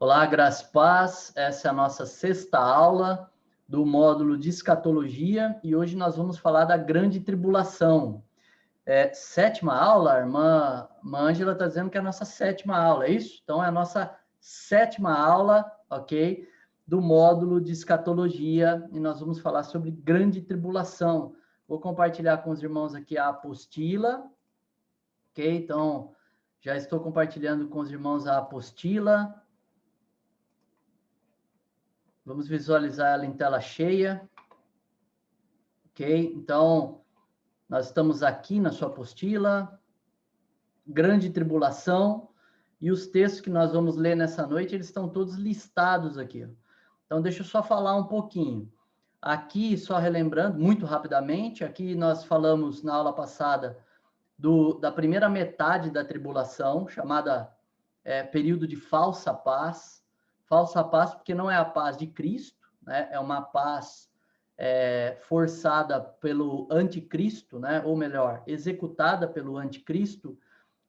Olá, graça e paz. Essa é a nossa sexta aula do módulo de escatologia e hoje nós vamos falar da grande tribulação. Sétima aula, a irmã Ângela está dizendo que é a nossa sétima aula, é isso? Então, é a nossa sétima aula, ok? Do módulo de escatologia e nós vamos falar sobre grande tribulação. Vou compartilhar com os irmãos aqui a apostila, ok? Então, já estou compartilhando com os irmãos a apostila. Vamos visualizar ela em tela cheia, ok? Então, nós estamos aqui na sua apostila, grande tribulação, e os textos que nós vamos ler nessa noite, eles estão todos listados aqui. Então, deixa eu só falar um pouquinho. Aqui, só relembrando, muito rapidamente, aqui nós falamos na aula passada da primeira metade da tribulação, chamada período de falsa paz. Falsa paz porque não é a paz de Cristo, né? É uma paz forçada pelo anticristo, né? Ou melhor, executada pelo anticristo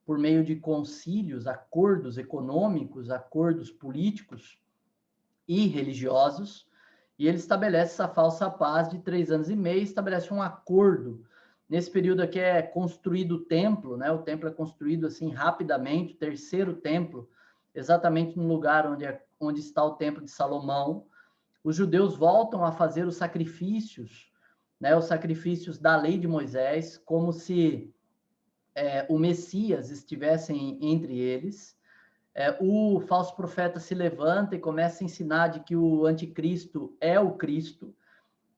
por meio de concílios, acordos econômicos, acordos políticos e religiosos, e ele estabelece essa falsa paz de 3 anos e meio, estabelece um acordo. Nesse período aqui é construído o templo, né? O templo é construído assim rapidamente, o terceiro templo, exatamente no lugar onde está o templo de Salomão. Os judeus voltam a fazer os sacrifícios, né? Os sacrifícios da lei de Moisés, como se o Messias estivesse entre eles. O falso profeta se levanta e começa a ensinar de que o anticristo é o Cristo,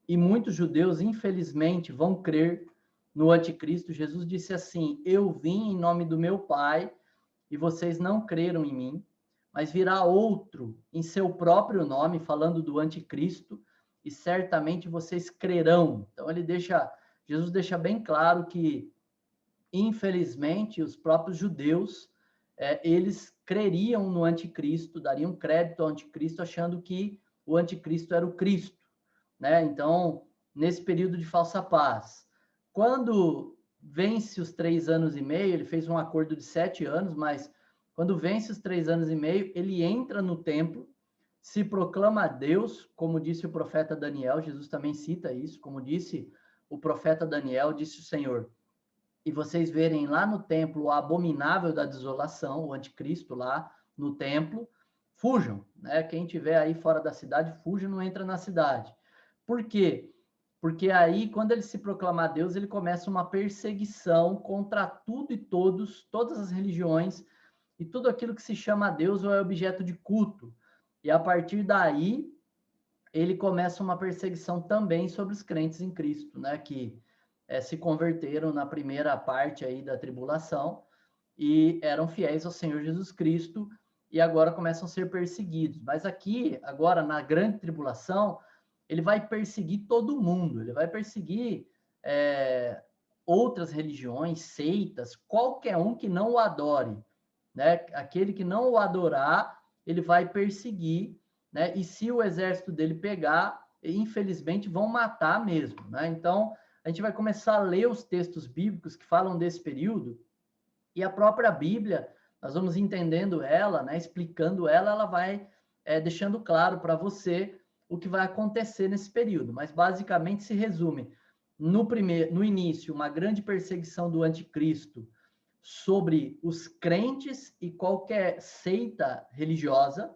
e muitos judeus, infelizmente, vão crer no anticristo. Jesus disse assim: eu vim em nome do meu Pai, e vocês não creram em mim, mas virá outro em seu próprio nome, falando do anticristo, e certamente vocês crerão. Então, Jesus deixa bem claro que, infelizmente, os próprios judeus, eles creriam no anticristo, dariam crédito ao anticristo, achando que o anticristo era o Cristo, né? Então, nesse período de falsa paz, quando vence os 3 anos e meio, ele fez um acordo de 7 anos, mas quando vence os 3 anos e meio, ele entra no templo, se proclama a Deus, como disse o profeta Daniel. Jesus também cita isso, como disse o profeta Daniel, disse o Senhor: e vocês verem lá no templo o abominável da desolação, o anticristo lá no templo, fujam, né? Quem tiver aí fora da cidade, fuja, não entra na cidade. Por quê? Porque aí, quando ele se proclamar Deus, ele começa uma perseguição contra tudo e todos, todas as religiões, e tudo aquilo que se chama Deus ou é objeto de culto. E a partir daí, ele começa uma perseguição também sobre os crentes em Cristo, né? Que se converteram na primeira parte aí da tribulação e eram fiéis ao Senhor Jesus Cristo e agora começam a ser perseguidos. Mas aqui, agora, na grande tribulação, ele vai perseguir todo mundo, ele vai perseguir outras religiões, seitas, qualquer um que não o adore, né? Aquele que não o adorar, ele vai perseguir, né? E se o exército dele pegar, infelizmente vão matar mesmo, né? Então, a gente vai começar a ler os textos bíblicos que falam desse período, e a própria Bíblia, nós vamos entendendo ela, né, explicando ela, ela vai deixando claro para você o que vai acontecer nesse período. Mas basicamente se resume no início, uma grande perseguição do anticristo sobre os crentes e qualquer seita religiosa.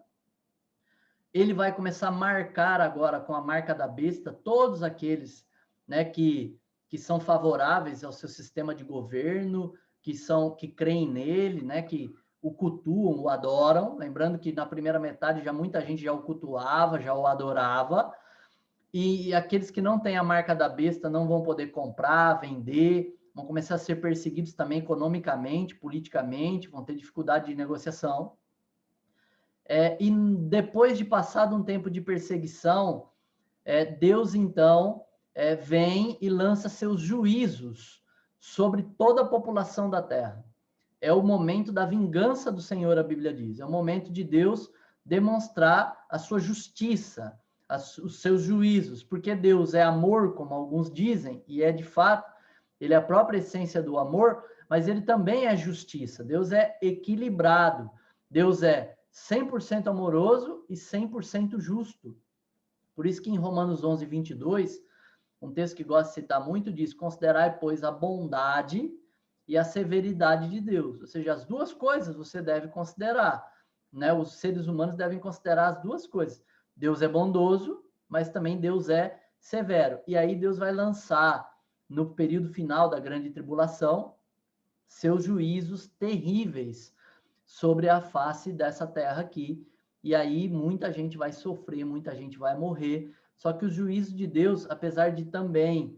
Ele vai começar a marcar agora com a marca da besta todos aqueles, né, que são favoráveis ao seu sistema de governo, que creem nele, né, que o cultuam, o adoram. Lembrando que na primeira metade já muita gente já o cultuava, já o adorava. E aqueles que não têm a marca da besta não vão poder comprar, vender, vão começar a ser perseguidos também economicamente, politicamente, vão ter dificuldade de negociação. E depois de passado um tempo de perseguição, Deus, então, vem e lança seus juízos sobre toda a população da terra. É o momento da vingança do Senhor, a Bíblia diz. É o momento de Deus demonstrar a sua justiça, os seus juízos, porque Deus é amor, como alguns dizem, e é de fato, ele é a própria essência do amor, mas ele também é justiça. Deus é equilibrado, Deus é 100% amoroso e 100% justo. Por isso que em Romanos 11, 22, um texto que gosto de citar muito diz: considerai, pois, a bondade e a severidade de Deus. Ou seja, as duas coisas você deve considerar, né? Os seres humanos devem considerar as duas coisas. Deus é bondoso, mas também Deus é severo. E aí Deus vai lançar, no período final da grande tribulação, seus juízos terríveis sobre a face dessa terra aqui. E aí muita gente vai sofrer, muita gente vai morrer. Só que os juízos de Deus, apesar de também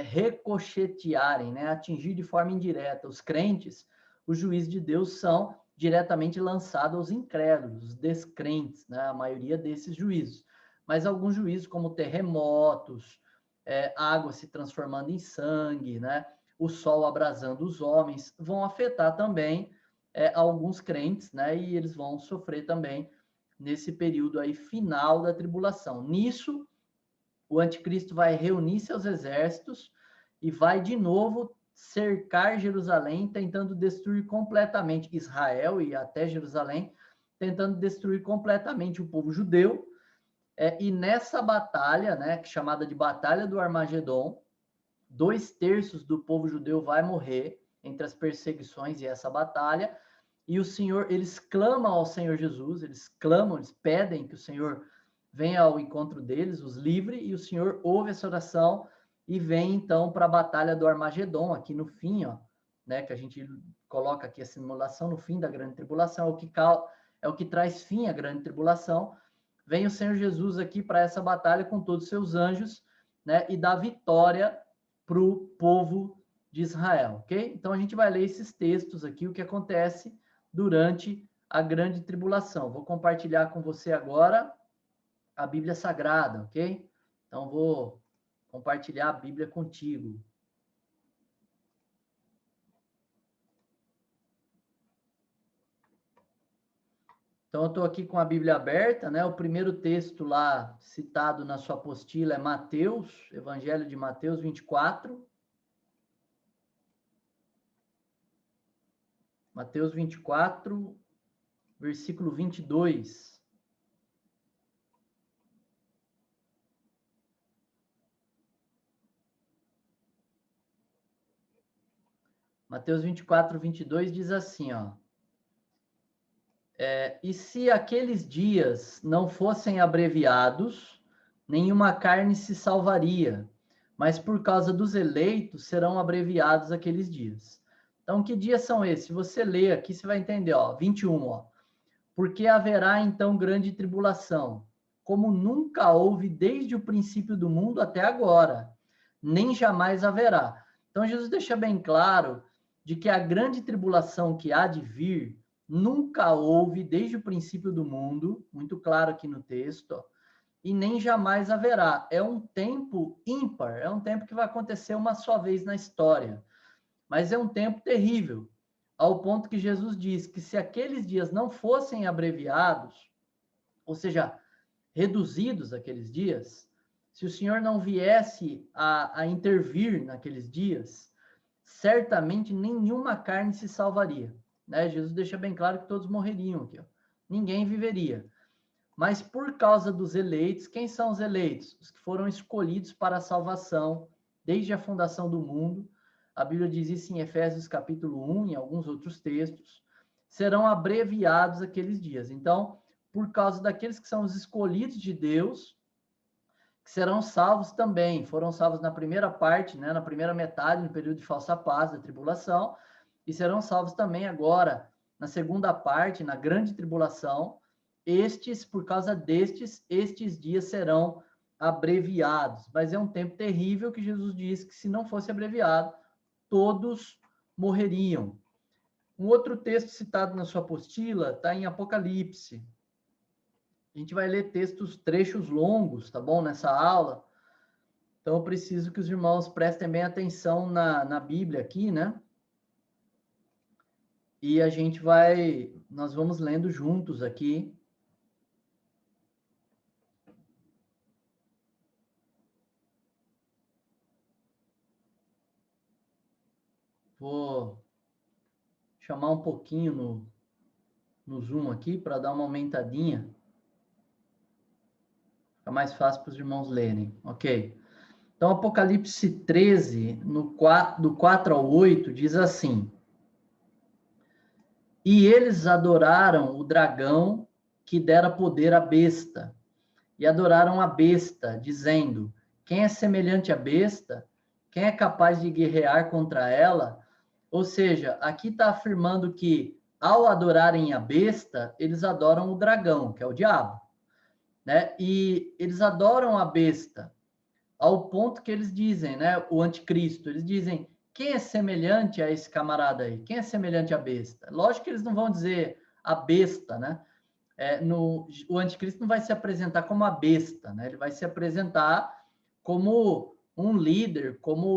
ricochetearem, né, atingir de forma indireta os crentes, os juízos de Deus são diretamente lançados aos incrédulos, os descrentes, né, a maioria desses juízos. Mas alguns juízos, como terremotos, água se transformando em sangue, né, o sol abrasando os homens, vão afetar também alguns crentes, né, e eles vão sofrer também nesse período aí final da tribulação. Nisso, o anticristo vai reunir seus exércitos e vai de novo cercar Jerusalém, tentando destruir completamente Israel e até Jerusalém, tentando destruir completamente o povo judeu. E nessa batalha, né, chamada de Batalha do Armagedon, 2/3 do povo judeu vai morrer entre as perseguições e essa batalha. E o Senhor, eles clamam ao Senhor Jesus, eles clamam, eles pedem que o Senhor venha ao encontro deles, os livre, e o Senhor ouve essa oração e vem então para a batalha do Armagedon, aqui no fim, ó, né, que a gente coloca aqui a simulação no fim da grande tribulação, é o que traz fim à grande tribulação. Vem o Senhor Jesus aqui para essa batalha com todos os seus anjos, né, e dá vitória para o povo de Israel, ok? Então a gente vai ler esses textos aqui, o que acontece durante a grande tribulação. Vou compartilhar com você agora a Bíblia Sagrada, ok? Então vou compartilhar a Bíblia contigo. Então eu estou aqui com a Bíblia aberta, né? O primeiro texto lá citado na sua apostila é Mateus, Evangelho de Mateus 24. Mateus 24, versículo 22. Mateus 24, 22 diz assim, ó. E se aqueles dias não fossem abreviados, nenhuma carne se salvaria, mas por causa dos eleitos serão abreviados aqueles dias. Então, que dias são esses? Se você ler aqui, você vai entender, ó, 21, ó. Porque haverá então grande tribulação, como nunca houve desde o princípio do mundo até agora, nem jamais haverá. Então, Jesus deixa bem claro de que a grande tribulação que há de vir nunca houve desde o princípio do mundo, muito claro aqui no texto, ó, e nem jamais haverá. É um tempo ímpar, é um tempo que vai acontecer uma só vez na história, mas é um tempo terrível, ao ponto que Jesus diz que se aqueles dias não fossem abreviados, ou seja, reduzidos aqueles dias, se o Senhor não viesse a intervir naqueles dias, certamente nenhuma carne se salvaria. Né? Jesus deixa bem claro que todos morreriam aqui. Ó. Ninguém viveria. Mas por causa dos eleitos, quem são os eleitos? Os que foram escolhidos para a salvação desde a fundação do mundo. A Bíblia diz isso em Efésios capítulo 1, em alguns outros textos. Serão abreviados aqueles dias. Então, por causa daqueles que são os escolhidos de Deus, que serão salvos também. Foram salvos na primeira parte, né, na primeira metade, no período de falsa paz, da tribulação, e serão salvos também agora, na segunda parte, na grande tribulação. Estes, por causa destes, estes dias serão abreviados. Mas é um tempo terrível que Jesus disse que se não fosse abreviado, todos morreriam. Um outro texto citado na sua apostila está em Apocalipse. A gente vai ler trechos longos, tá bom? Nessa aula. Então, eu preciso que os irmãos prestem bem atenção na Bíblia aqui, né? E nós vamos lendo juntos aqui. Vou chamar um pouquinho no Zoom aqui para dar uma aumentadinha. Fica mais fácil para os irmãos lerem. Ok. Então, Apocalipse 13, do 4 ao 8, diz assim: E eles adoraram o dragão que dera poder à besta, e adoraram a besta, dizendo: Quem é semelhante à besta? Quem é capaz de guerrear contra ela? Ou seja, aqui está afirmando que, ao adorarem a besta, eles adoram o dragão, que é o diabo, né? E eles adoram a besta, ao ponto que eles dizem, né? O anticristo, eles dizem: quem é semelhante a esse camarada aí? Quem é semelhante à besta? Lógico que eles não vão dizer a besta, né? O anticristo não vai se apresentar como a besta, né? Ele vai se apresentar como um líder, como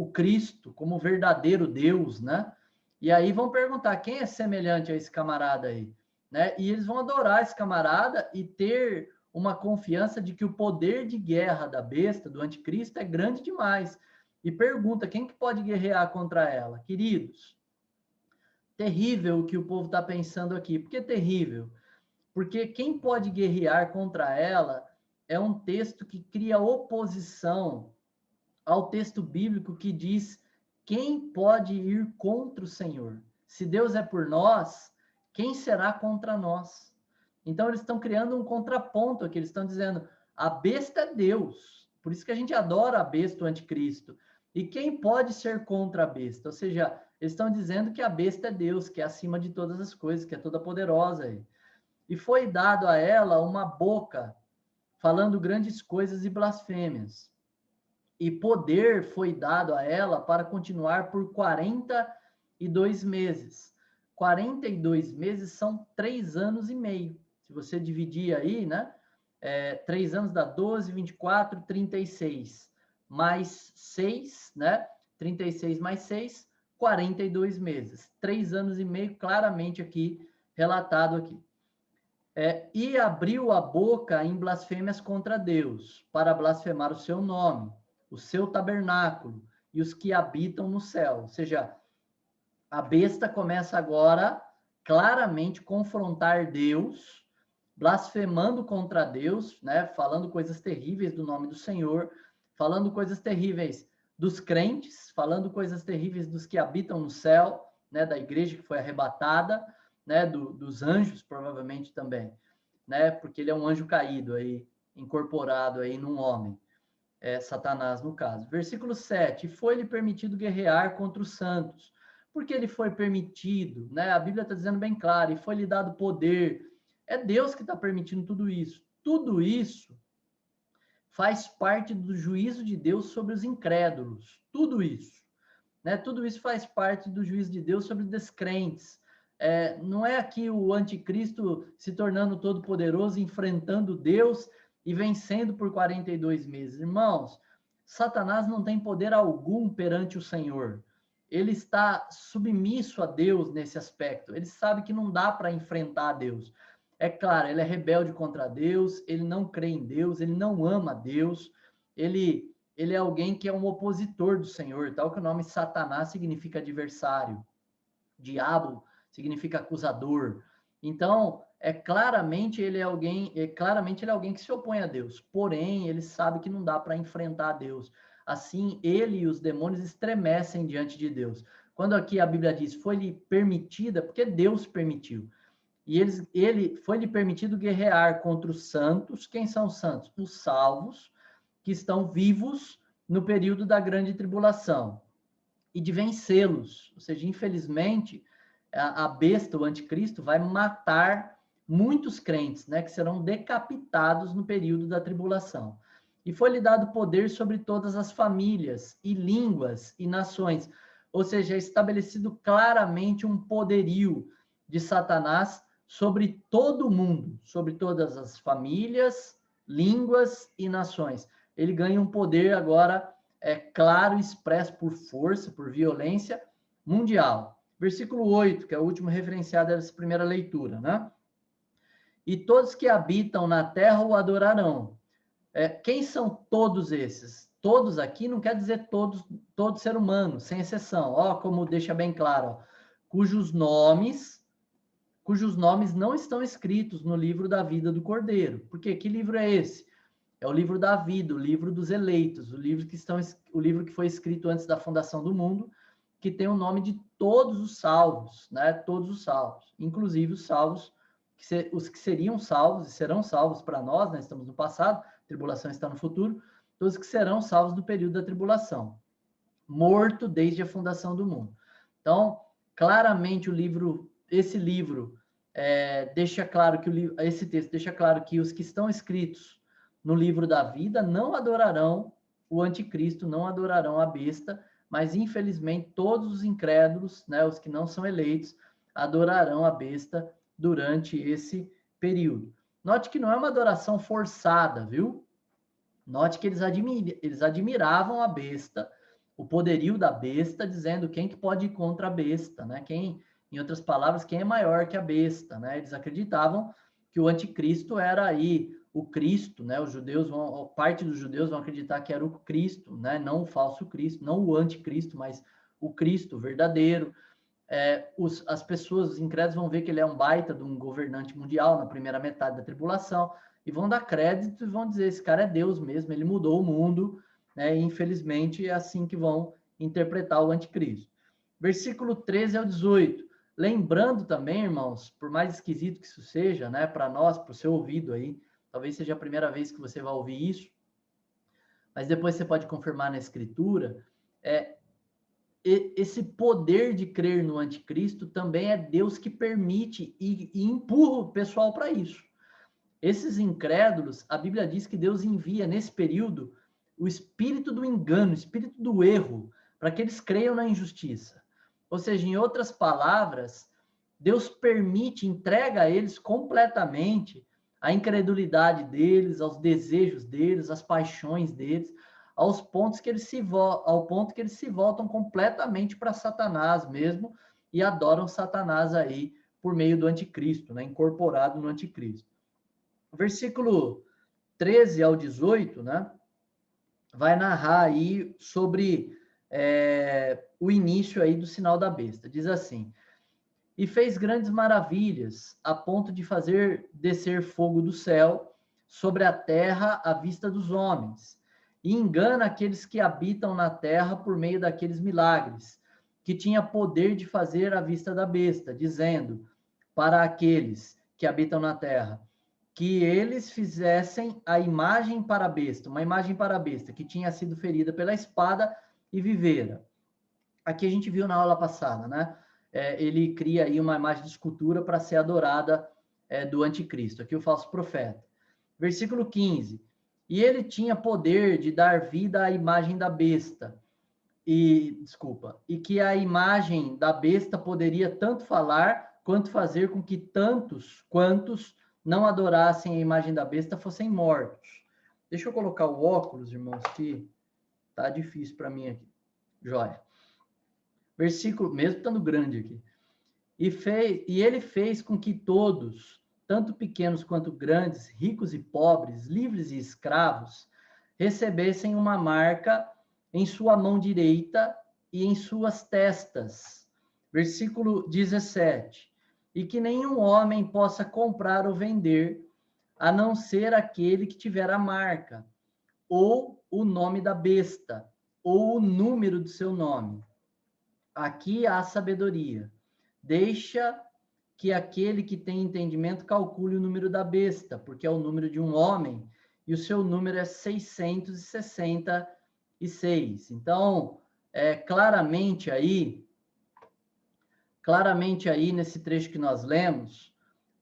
o Cristo, como o verdadeiro Deus, né? E aí vão perguntar quem é semelhante a esse camarada aí, né? E eles vão adorar esse camarada e ter uma confiança de que o poder de guerra da besta, do anticristo, é grande demais. E pergunta quem que pode guerrear contra ela? Queridos, terrível o que o povo está pensando aqui. Por que terrível? Porque quem pode guerrear contra ela é um texto que cria oposição ao texto bíblico que diz: quem pode ir contra o Senhor? Se Deus é por nós, quem será contra nós? Então eles estão criando um contraponto aqui, eles estão dizendo: a besta é Deus. Por isso que a gente adora a besta, o anticristo. E quem pode ser contra a besta? Ou seja, eles estão dizendo que a besta é Deus, que é acima de todas as coisas, que é toda poderosa. E foi dado a ela uma boca falando grandes coisas e blasfêmias. E poder foi dado a ela para continuar por 42 meses. 42 meses são 3 anos e meio. Se você dividir aí, né? 3 anos dá 12, 24, 36. Mais 6, né? 36 mais 6, 42 meses. 3 anos e meio, claramente aqui, relatado aqui. E abriu a boca em blasfêmias contra Deus, para blasfemar o seu nome, o seu tabernáculo e os que habitam no céu. Ou seja, a besta começa agora claramente confrontar Deus, blasfemando contra Deus, né? Falando coisas terríveis do nome do Senhor, falando coisas terríveis dos crentes, falando coisas terríveis dos que habitam no céu, né? Da igreja que foi arrebatada, né? Dos anjos, provavelmente também, né? Porque ele é um anjo caído aí, incorporado aí num homem. Satanás no caso. Versículo 7, foi-lhe permitido guerrear contra os santos. Porque ele foi permitido, né? A Bíblia está dizendo bem claro, e foi-lhe dado poder. É Deus que está permitindo tudo isso. Tudo isso faz parte do juízo de Deus sobre os incrédulos. Tudo isso. Né? Tudo isso faz parte do juízo de Deus sobre os descrentes. Não é aqui o anticristo se tornando todo poderoso, enfrentando Deus e vencendo por 42 meses. Irmãos, Satanás não tem poder algum perante o Senhor. Ele está submisso a Deus nesse aspecto. Ele sabe que não dá para enfrentar Deus. É claro, ele é rebelde contra Deus, ele não crê em Deus, ele não ama Deus, ele é alguém que é um opositor do Senhor, tal que o nome Satanás significa adversário, diabo significa acusador. Então, claramente ele é alguém que se opõe a Deus. Porém, ele sabe que não dá para enfrentar Deus. Assim, ele e os demônios estremecem diante de Deus. Quando aqui a Bíblia diz foi-lhe permitida, porque Deus permitiu. E ele foi-lhe permitido guerrear contra os santos. Quem são os santos? Os salvos, que estão vivos no período da grande tribulação. E de vencê-los. Ou seja, infelizmente, a besta, o anticristo, vai matar muitos crentes, né, que serão decapitados no período da tribulação. E foi-lhe dado poder sobre todas as famílias, e línguas, e nações. Ou seja, é estabelecido claramente um poderio de Satanás sobre todo o mundo, sobre todas as famílias, línguas e nações. Ele ganha um poder agora claro, expresso por força, por violência mundial. Versículo 8, que é o último referenciado dessa primeira leitura, né? E todos que habitam na terra o adorarão. Quem são todos esses? Todos aqui não quer dizer todo ser humano, sem exceção. Como deixa bem claro, cujos nomes cujos nomes não estão escritos no livro da vida do Cordeiro. Por quê? Que livro é esse? É o livro da vida, o livro dos eleitos, o livro que foi escrito antes da fundação do mundo, que tem o nome de todos os salvos, né? Todos os salvos, inclusive os salvos, os que seriam salvos e serão salvos para nós, né? Estamos no passado, a tribulação está no futuro, todos que serão salvos do período da tribulação, morto desde a fundação do mundo. Então, claramente esse livro deixa claro que esse texto deixa claro que os que estão escritos no livro da vida não adorarão o anticristo, não adorarão a besta, mas infelizmente todos os incrédulos, né, os que não são eleitos, adorarão a besta durante esse período. Note que não é uma adoração forçada, viu? Note que eles admiravam a besta, o poderio da besta, dizendo quem que pode ir contra a besta, né? Quem, em outras palavras, quem é maior que a besta, né? Eles acreditavam que o anticristo era aí o Cristo, né? Parte dos judeus vão acreditar que era o Cristo, né? Não o falso Cristo, não o anticristo, mas o Cristo verdadeiro. As pessoas, os incrédulos, vão ver que ele é um baita de um governante mundial na primeira metade da tribulação e vão dar crédito e vão dizer, esse cara é Deus mesmo, ele mudou o mundo, né? E, infelizmente, é assim que vão interpretar o anticristo. Versículo 13 ao 18. Lembrando também, irmãos, por mais esquisito que isso seja, né, para nós, para o seu ouvido aí, talvez seja a primeira vez que você vai ouvir isso, mas depois você pode confirmar na escritura, esse poder de crer no anticristo também é Deus que permite e empurra o pessoal para isso. Esses incrédulos, a Bíblia diz que Deus envia nesse período o espírito do engano, o espírito do erro, para que eles creiam na injustiça. Ou seja, em outras palavras, Deus permite, entrega a eles completamente a incredulidade deles, aos desejos deles, às paixões deles, ao ponto que eles se voltam completamente para Satanás mesmo e adoram Satanás aí por meio do anticristo, né, incorporado no anticristo. O versículo 13 ao 18, né, vai narrar aí sobre o início aí do sinal da besta. Diz assim: e fez grandes maravilhas, a ponto de fazer descer fogo do céu sobre a terra à vista dos homens, e engana aqueles que habitam na terra por meio daqueles milagres, que tinha poder de fazer à vista da besta, dizendo para aqueles que habitam na terra, que eles fizessem a imagem para a besta, uma imagem para a besta, que tinha sido ferida pela espada e vivera. Aqui a gente viu na aula passada, né? Ele cria aí uma imagem de escultura para ser adorada do anticristo, aqui o falso profeta. Versículo 15. E ele tinha poder de dar vida à imagem da besta, e que a imagem da besta poderia tanto falar quanto fazer com que tantos quantos não adorassem a imagem da besta fossem mortos. Deixa eu colocar o óculos, irmãos, que tá difícil para mim aqui. Joia. Versículo, mesmo estando grande aqui. E ele fez com que todos, tanto pequenos quanto grandes, ricos e pobres, livres e escravos, recebessem uma marca em sua mão direita e em suas testas. Versículo 17. E que nenhum homem possa comprar ou vender, a não ser aquele que tiver a marca, ou o nome da besta, ou o número do seu nome. Aqui há sabedoria. Deixa que aquele que tem entendimento calcule o número da besta, porque é o número de um homem, e o seu número é 666. Então, claramente aí, nesse trecho que nós lemos,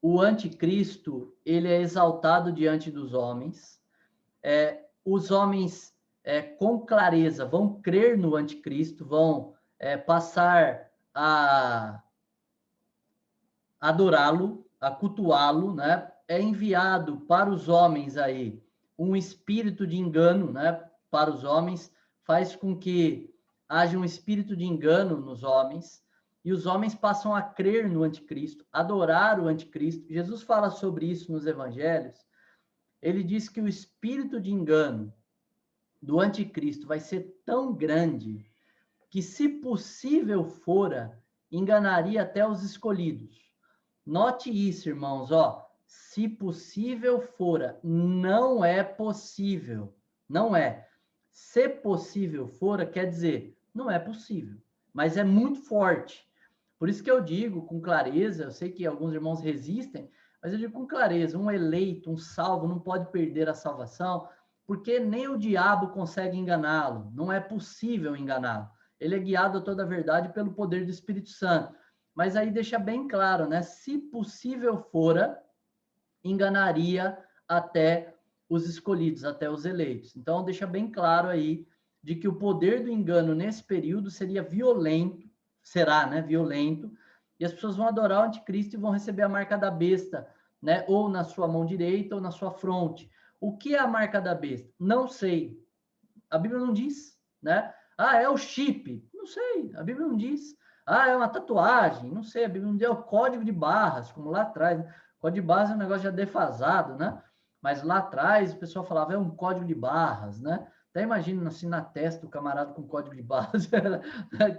o anticristo, ele é exaltado diante dos homens. Os homens, com clareza, vão crer no anticristo, vão passar a adorá-lo, a cultuá-lo, né? É enviado para os homens aí um espírito de engano, né? Para os homens, faz com que haja um espírito de engano nos homens, e os homens passam a crer no anticristo, adorar o anticristo. Jesus fala sobre isso nos evangelhos. Ele diz que o espírito de engano do anticristo vai ser tão grande que, se possível fora, enganaria até os escolhidos. Note isso, irmãos, ó. Se possível fora, não é possível. Não é. Se possível fora, quer dizer, não é possível. Mas é muito forte. Por isso que eu digo com clareza, eu sei que alguns irmãos resistem, mas eu digo com clareza, um eleito, um salvo, não pode perder a salvação, porque nem o diabo consegue enganá-lo. Não é possível enganá-lo. Ele é guiado a toda a verdade pelo poder do Espírito Santo. Mas aí deixa bem claro, né? Se possível fora, enganaria até os escolhidos, até os eleitos. Então, deixa bem claro aí de que o poder do engano nesse período seria violento, será, né? Violento, e as pessoas vão adorar o anticristo e vão receber a marca da besta, né? Ou na sua mão direita ou na sua fronte. O que é a marca da besta? Não sei. A Bíblia não diz, né? Ah, é o chip. Não sei, a Bíblia não diz. Ah, é uma tatuagem. Não sei, a Bíblia não diz. É o código de barras, como lá atrás. O código de barras é um negócio já defasado, né? Mas lá atrás o pessoal falava, é um código de barras, né? Até imagina assim na testa do camarada com código de barras,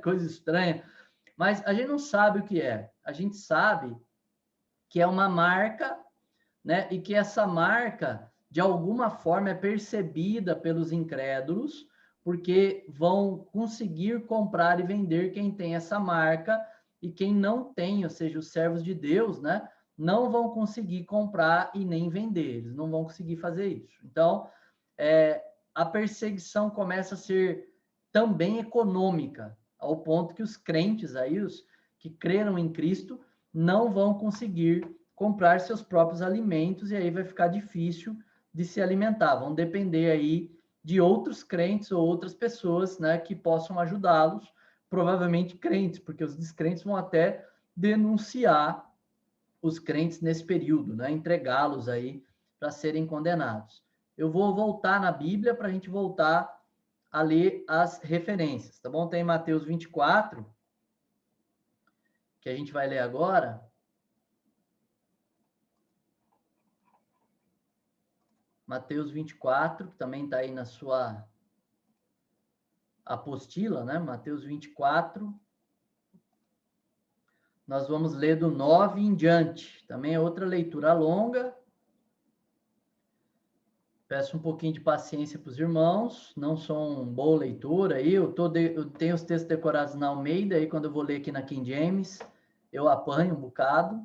coisa estranha. Mas a gente não sabe o que é. A gente sabe que é uma marca, né? E que essa marca, de alguma forma, é percebida pelos incrédulos, porque vão conseguir comprar e vender quem tem essa marca, e quem não tem, ou seja, os servos de Deus, né? Não vão conseguir comprar e nem vender, eles não vão conseguir fazer isso. Então, a perseguição começa a ser também econômica, ao ponto que os crentes aí, os que creram em Cristo, não vão conseguir comprar seus próprios alimentos e aí vai ficar difícil de se alimentar. Vão depender aí de outros crentes ou outras pessoas, né, que possam ajudá-los, provavelmente crentes, porque os descrentes vão até denunciar os crentes nesse período, né, entregá-los aí para serem condenados. Eu vou voltar na Bíblia para a gente voltar a ler as referências, tá bom? Tem Mateus 24, que a gente vai ler agora. Mateus 24, que também está aí na sua apostila, né? Mateus 24. Nós vamos ler do 9 em diante. Também é outra leitura longa. Peço um pouquinho de paciência para os irmãos. Não sou um bom leitor aí. Eu tenho os textos decorados na Almeida, aí quando eu vou ler aqui na King James, eu apanho um bocado.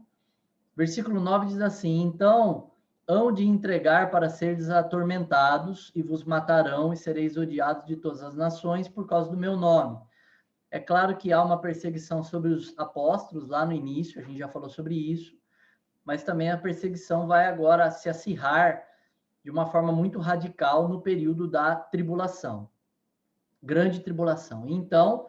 Versículo 9 diz assim: Então hão de entregar para seres atormentados, e vos matarão, e sereis odiados de todas as nações por causa do meu nome. É claro que há uma perseguição sobre os apóstolos lá no início, a gente já falou sobre isso, mas também a perseguição vai agora se acirrar de uma forma muito radical no período da tribulação, grande tribulação. Então,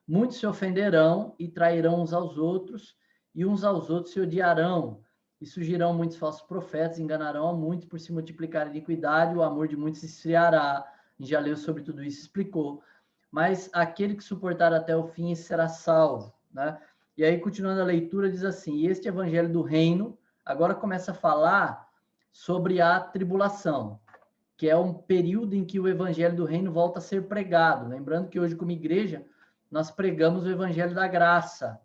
muitos se ofenderão e trairão uns aos outros, e uns aos outros se odiarão. E surgirão muitos falsos profetas, enganarão a muitos por se multiplicar a iniquidade, o amor de muitos se esfriará. A gente já leu sobre tudo isso, explicou. Mas aquele que suportar até o fim será salvo, né? E aí, continuando a leitura, diz assim: e este evangelho do reino, agora começa a falar sobre a tribulação, que é um período em que o evangelho do reino volta a ser pregado. Lembrando que hoje, como igreja, nós pregamos o evangelho da graça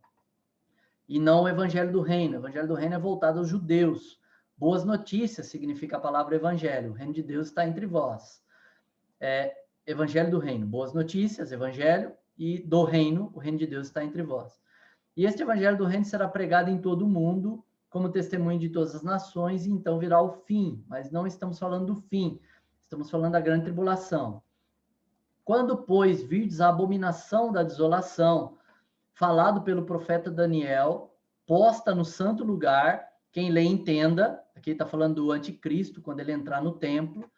e não o evangelho do reino. O evangelho do reino é voltado aos judeus. Boas notícias significa a palavra evangelho. O reino de Deus está entre vós. Evangelho do reino, boas notícias, evangelho, e do reino, o reino de Deus está entre vós. E este evangelho do reino será pregado em todo o mundo, como testemunho de todas as nações, e então virá o fim. Mas não estamos falando do fim, estamos falando da grande tribulação. Quando, pois, virdes a abominação da desolação, falado pelo profeta Daniel, posta no santo lugar, quem lê entenda, aqui está falando do anticristo, quando ele entrar no templo,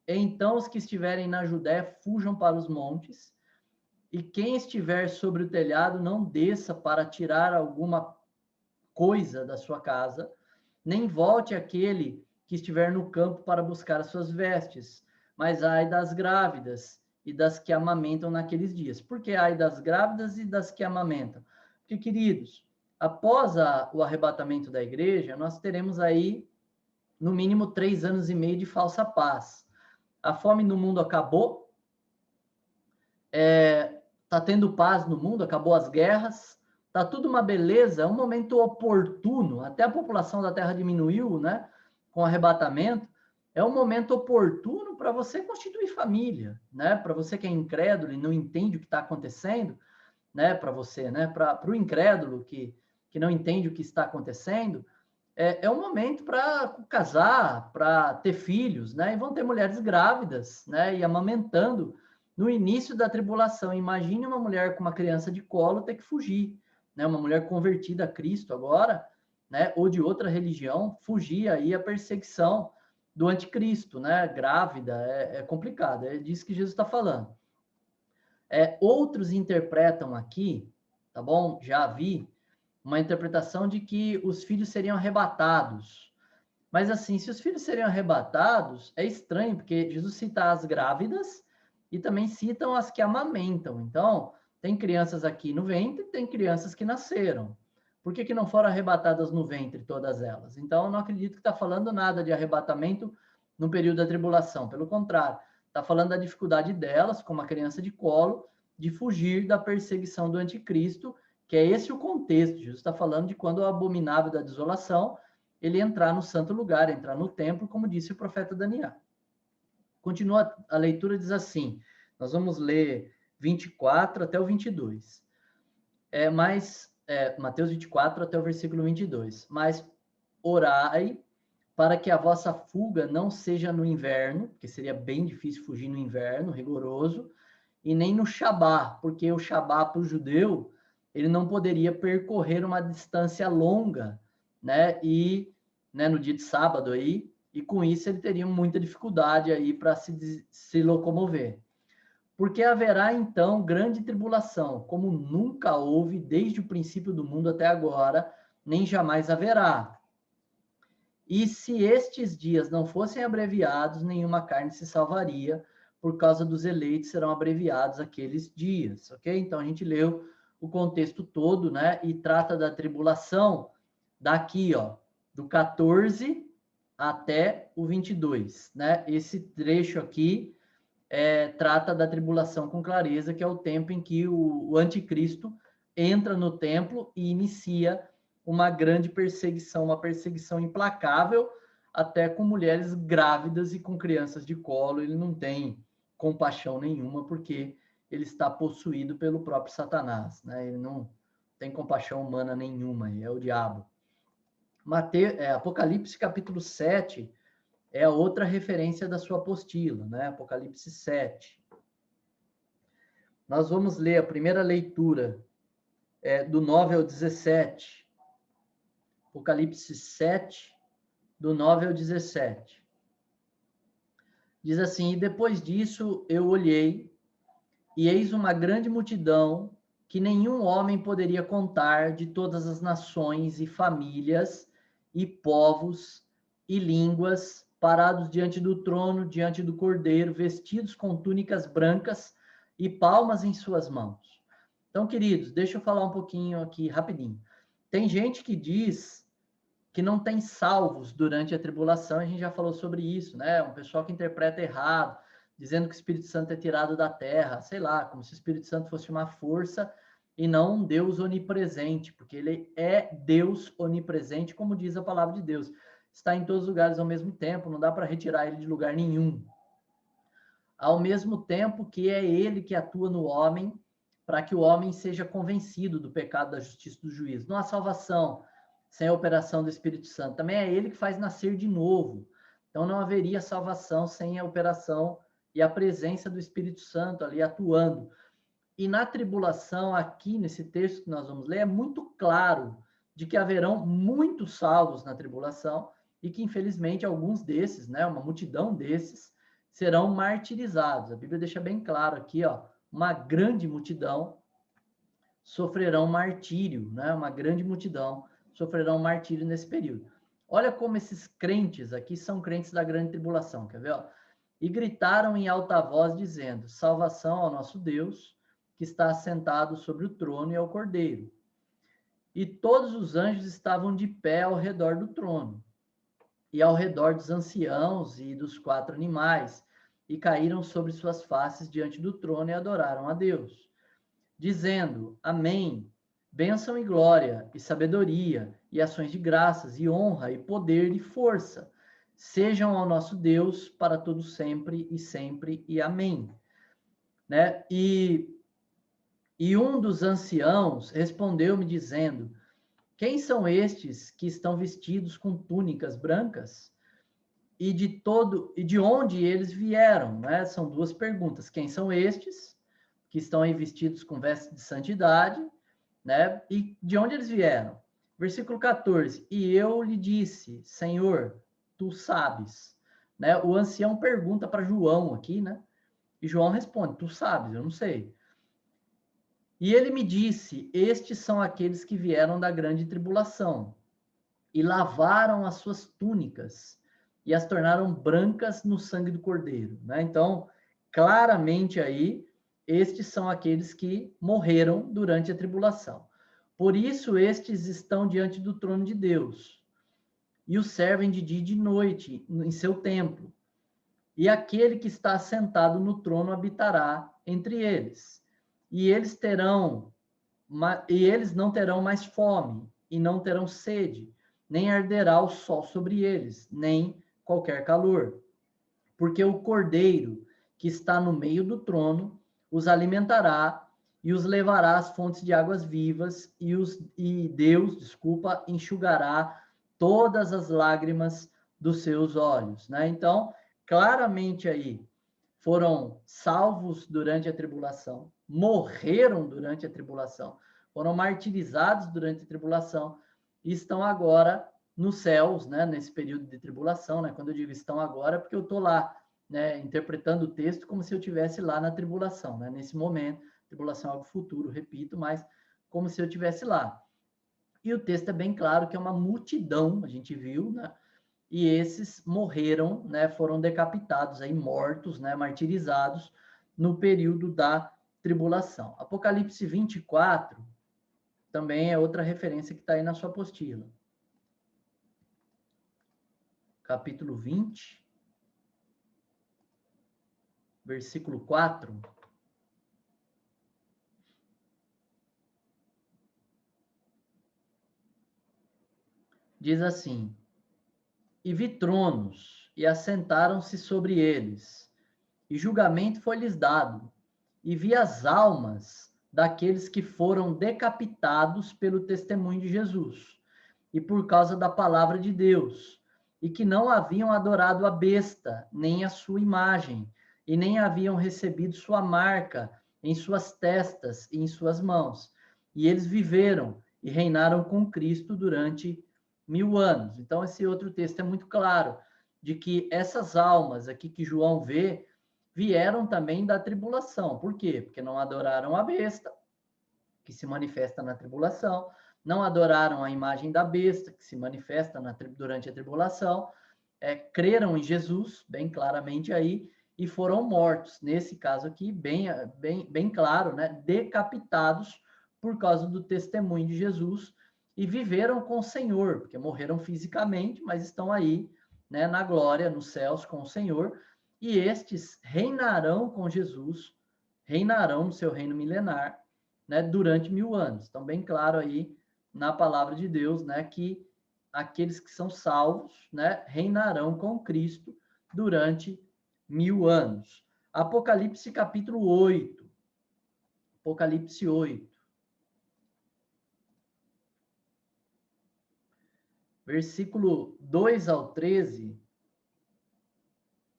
então os que estiverem na Judéia fujam para os montes, e quem estiver sobre o telhado não desça para tirar alguma coisa da sua casa, nem volte aquele que estiver no campo para buscar as suas vestes, mas ai das grávidas e das que amamentam naqueles dias. Por que ai das grávidas e das que amamentam? Porque, queridos, após o arrebatamento da igreja, nós teremos aí, no mínimo, 3 anos e meio de falsa paz. A fome no mundo acabou, está tendo paz no mundo, acabou as guerras, tá tudo uma beleza, é um momento oportuno, até a população da Terra diminuiu, né, com o arrebatamento, é um momento oportuno para você constituir família, né, para você que é incrédulo e não entende o que está acontecendo, né, para você, né, para o incrédulo que não entende o que está acontecendo, é um momento para casar, para ter filhos, né, e vão ter mulheres grávidas, né, e amamentando no início da tribulação. Imagine uma mulher com uma criança de colo ter que fugir, né, uma mulher convertida a Cristo agora, né, ou de outra religião, fugir aí a perseguição do anticristo, né, grávida, é complicado, é disso que Jesus está falando. Outros interpretam aqui, tá bom? Já vi uma interpretação de que os filhos seriam arrebatados. Mas assim, se os filhos seriam arrebatados, é estranho, porque Jesus cita as grávidas e também citam as que amamentam. Então, tem crianças aqui no ventre, tem crianças que nasceram. Por que não foram arrebatadas no ventre todas elas? Então, eu não acredito que está falando nada de arrebatamento no período da tribulação. Pelo contrário, está falando da dificuldade delas, como a criança de colo, de fugir da perseguição do anticristo, que é esse o contexto. Jesus está falando de quando o abominável da desolação ele entrar no santo lugar, entrar no templo, como disse o profeta Daniel. Continua a leitura, diz assim, nós vamos ler 24 até o 22. Mateus 24 até o versículo 22. Mas orai para que a vossa fuga não seja no inverno, porque seria bem difícil fugir no inverno, rigoroso, e nem no Shabá, porque o Shabá para o judeu, ele não poderia percorrer uma distância longa, né? E, né, no dia de sábado aí, e com isso ele teria muita dificuldade aí para se locomover. Porque haverá então grande tribulação, como nunca houve desde o princípio do mundo até agora, nem jamais haverá. E se estes dias não fossem abreviados, nenhuma carne se salvaria, por causa dos eleitos serão abreviados aqueles dias, ok? Então a gente leu o contexto todo, né? E trata da tribulação daqui, ó, do 14 até o 22, né? Esse trecho aqui trata da tribulação com clareza, que é o tempo em que o anticristo entra no templo e inicia uma grande perseguição, uma perseguição implacável, até com mulheres grávidas e com crianças de colo. Ele não tem compaixão nenhuma, porque ele está possuído pelo próprio Satanás, né? Ele não tem compaixão humana nenhuma, é o diabo. Apocalipse capítulo 7 é a outra referência da sua apostila, né? Apocalipse 7. Nós vamos ler a primeira leitura do 9 ao 17. Apocalipse 7, do 9 ao 17. Diz assim: e depois disso eu olhei, e eis uma grande multidão que nenhum homem poderia contar, de todas as nações e famílias e povos e línguas, parados diante do trono, diante do Cordeiro, vestidos com túnicas brancas e palmas em suas mãos. Então, queridos, deixa eu falar um pouquinho aqui, rapidinho. Tem gente que diz que não tem salvos durante a tribulação, a gente já falou sobre isso, né? Um pessoal que interpreta errado, dizendo que o Espírito Santo é tirado da terra, sei lá, como se o Espírito Santo fosse uma força e não um Deus onipresente, porque ele é Deus onipresente, como diz a palavra de Deus. Está em todos os lugares ao mesmo tempo, não dá para retirar ele de lugar nenhum. Ao mesmo tempo que é ele que atua no homem, para que o homem seja convencido do pecado, da justiça e do juízo. Não há salvação sem a operação do Espírito Santo. Também é ele que faz nascer de novo. Então não haveria salvação sem a operação e a presença do Espírito Santo ali atuando. E na tribulação, aqui nesse texto que nós vamos ler, é muito claro de que haverão muitos salvos na tribulação e que, infelizmente, alguns desses, né, uma multidão desses, serão martirizados. A Bíblia deixa bem claro aqui, ó, uma grande multidão sofrerão martírio, né? Uma grande multidão sofrerão martírio nesse período. Olha como esses crentes aqui são crentes da grande tribulação, quer ver? Ó? E gritaram em alta voz, dizendo: salvação ao nosso Deus, que está assentado sobre o trono e ao Cordeiro. E todos os anjos estavam de pé ao redor do trono, e ao redor dos anciãos e dos 4 animais, e caíram sobre suas faces diante do trono e adoraram a Deus, dizendo: Amém. bênção e glória, e sabedoria, e ações de graças, e honra, e poder, e força, sejam ao nosso Deus para todo sempre, e amém. Né? E um dos anciãos respondeu-me dizendo, quem são estes que estão vestidos com túnicas brancas? E de onde eles vieram? Né? São duas perguntas. Quem são estes que estão aí vestidos com vestes de santidade? Né? E de onde eles vieram? Versículo 14. E eu lhe disse, Senhor, tu sabes. Né? O ancião pergunta para João aqui, né? E João responde, tu sabes, eu não sei. E ele me disse, estes são aqueles que vieram da grande tribulação e lavaram as suas túnicas e as tornaram brancas no sangue do Cordeiro. Né? Então, claramente aí, estes são aqueles que morreram durante a tribulação. Por isso, estes estão diante do trono de Deus e o servem de dia e de noite em seu templo. E aquele que está sentado no trono habitará entre eles. E eles não terão mais fome e não terão sede, nem arderá o sol sobre eles, nem qualquer calor. Porque o Cordeiro que está no meio do trono os alimentará e os levará às fontes de águas vivas, e Deus, enxugará todas as lágrimas dos seus olhos. Né? Então, claramente aí, foram salvos durante a tribulação, morreram durante a tribulação, foram martirizados durante a tribulação e estão agora nos céus, né, nesse período de tribulação, né? Quando eu digo estão agora, porque eu estou lá, né, interpretando o texto como se eu estivesse lá na tribulação, né? Nesse momento, tribulação é algo futuro, repito, mas como se eu estivesse lá. E o texto é bem claro que é uma multidão, a gente viu, né? E esses morreram, né, foram decapitados, aí, mortos, né, martirizados no período da tribulação. Apocalipse 24 também é outra referência que está aí na sua apostila. Capítulo 20, versículo 4. Diz assim, e vi tronos, e assentaram-se sobre eles, e julgamento foi-lhes dado, e vi as almas daqueles que foram decapitados pelo testemunho de Jesus, e por causa da palavra de Deus, e que não haviam adorado a besta, nem a sua imagem, e nem haviam recebido sua marca em suas testas e em suas mãos. E eles viveram e reinaram com Cristo durante 1000 anos. Então, esse outro texto é muito claro, de que essas almas aqui que João vê, vieram também da tribulação. Por quê? Porque não adoraram a besta, que se manifesta na tribulação, não adoraram a imagem da besta, que se manifesta durante a tribulação, creram em Jesus, bem claramente aí, e foram mortos. Nesse caso aqui, bem claro, né? Decapitados por causa do testemunho de Jesus, e viveram com o Senhor, porque morreram fisicamente, mas estão aí, né, na glória, nos céus com o Senhor, e estes reinarão com Jesus, reinarão no seu reino milenar, né, durante 1000 anos. Então, bem claro aí na palavra de Deus, né, que aqueles que são salvos, né, reinarão com Cristo durante 1000 anos. Apocalipse capítulo 8. Apocalipse 8. Versículo 2 ao 13.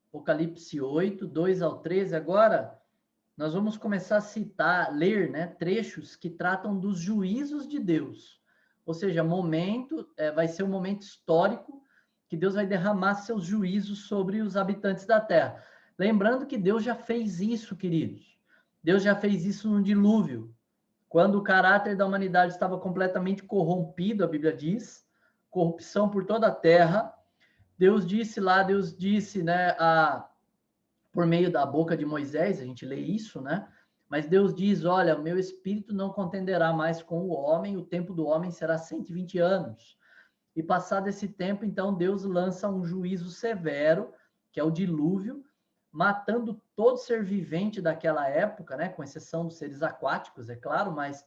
Apocalipse 8, 2 ao 13. Agora, nós vamos começar a citar, ler, né, trechos que tratam dos juízos de Deus. Ou seja, vai ser um momento histórico que Deus vai derramar seus juízos sobre os habitantes da terra. Lembrando que Deus já fez isso, queridos. Deus já fez isso no dilúvio, quando o caráter da humanidade estava completamente corrompido, a Bíblia diz, corrupção por toda a terra. Deus disse, né, por meio da boca de Moisés, a gente lê isso, né? Mas Deus diz, olha, meu espírito não contenderá mais com o homem, o tempo do homem será 120 anos. E passado esse tempo, então, Deus lança um juízo severo, que é o dilúvio, matando todo ser vivente daquela época, né? Com exceção dos seres aquáticos, é claro, mas